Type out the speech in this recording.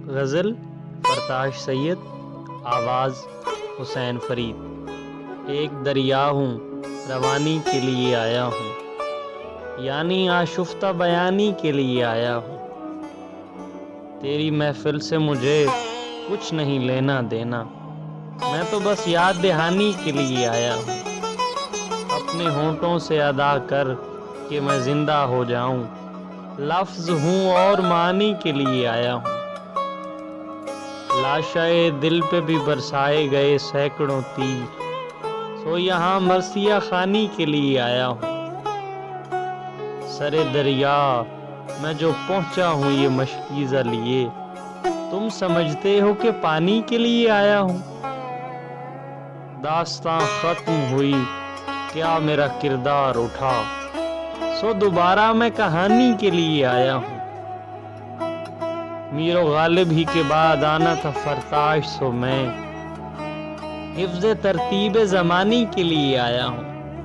غزل فرتاش سید، آواز حسین فرید۔ ایک دریا ہوں روانی کے لیے آیا ہوں، یعنی آشفتہ بیانی کے لیے آیا ہوں۔ تیری محفل سے مجھے کچھ نہیں لینا دینا، میں تو بس یاد دہانی کے لیے آیا ہوں۔ اپنے ہونٹوں سے ادا کر کہ میں زندہ ہو جاؤں، لفظ ہوں اور معنی کے لیے آیا ہوں۔ لاشائے دل پہ بھی برسائے گئے سینکڑوں تیر، سو یہاں مرثیہ خوانی کے لیے آیا ہوں۔ سرے دریا میں جو پہنچا ہوں یہ مشکیزہ لیے، تم سمجھتے ہو کہ پانی کے لیے آیا ہوں۔ داستاں ختم ہوئی کیا میرا کردار اٹھا، سو دوبارہ میں کہانی کے لیے آیا ہوں۔ میر و غالب ہی کے بعد آنا تھا فرتاش، سو میں حفظ ترتیب زمانی کے لیے آیا ہوں۔